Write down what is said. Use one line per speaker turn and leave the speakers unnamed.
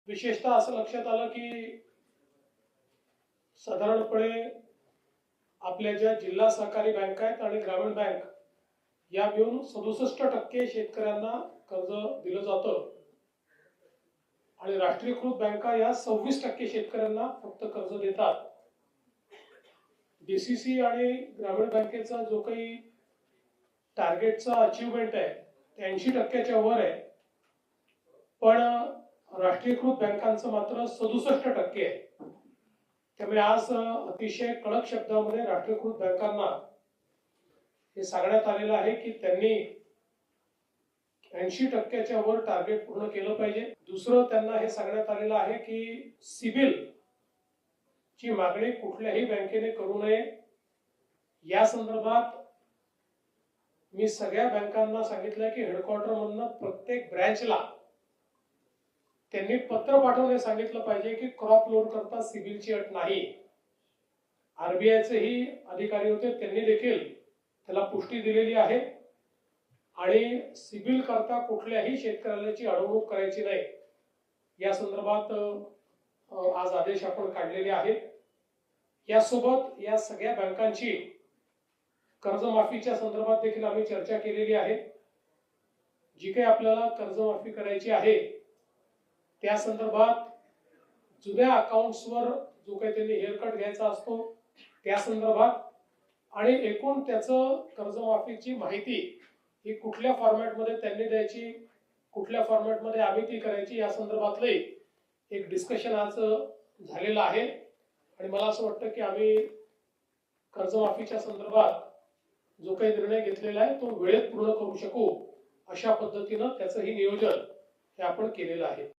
विशेषतः असं लक्षात आलं की साधारणपणे आपल्या ज्या जिल्हा सहकारी बँका आहेत आणि ग्रामीण बँक या मिळून 67% शेतकऱ्यांना कर्ज दिलं जातं आणि राष्ट्रीयकृत बँका या 26% शेतकऱ्यांना फक्त कर्ज देतात. डीसीसी आणि ग्रामीण बँकेचा जो काही टार्गेटचा अचीवमेंट आहे ते 80%च्या वर आहे, पण राष्ट्रीयकृत बँकांचं मात्र 67% आहे. त्यामुळे आज अतिशय कडक शब्दामध्ये राष्ट्रीयकृत बँकांना हे सांगण्यात आलेलं आहे की त्यांनी 80%च्या वर टार्गेट पूर्ण केलं पाहिजे. दुसरं त्यांना हे सांगण्यात आलेलं आहे की सिबिल ची मागणी कुठल्याही बँकेने करू नये. या संदर्भात मी सगळ्या बँकांना सांगितलं की हेडक्वार्टर मधून प्रत्येक ब्रँचला त्यांनी पत्र पाठवणे सांगितलं पाहिजे की क्रॉप लोन करता सिबिलची अट नाही. आरबीआयचेही अधिकारी होते, त्यांनी देखील त्याला पुष्टी दिलेली आहे आणि सिबिल करता कुठल्याही शेतकऱ्याची अडवणूक करायची नाही या संदर्भात आज आदेश आपण काढलेले आहेत. यासोबत या सगळ्या बँकांची कर्जमाफीच्या संदर्भात देखील आम्ही चर्चा केलेली आहे. जी काही आपल्याला कर्जमाफी करायची आहे त्या संदर्भात जुन्या अकाउंट्सवर जो काही त्यांनी हेअरकट घ्यायचा असतो त्या संदर्भात आणि एकूण त्याचं कर्जमाफीची माहिती ही कुठल्या फॉर्मॅटमध्ये त्यांनी द्यायची, कुठल्या फॉर्मॅटमध्ये आम्ही ती करायची या संदर्भातले एक डिस्कशन आज झालेलं आहे. आणि मला असं वाटतं की आम्ही कर्जमाफीच्या संदर्भात जो काही निर्णय घेतलेला आहे तो वेळेत पूर्ण करू शकू अशा पद्धतीनं त्याचंही नियोजन हे आपण केलेलं आहे.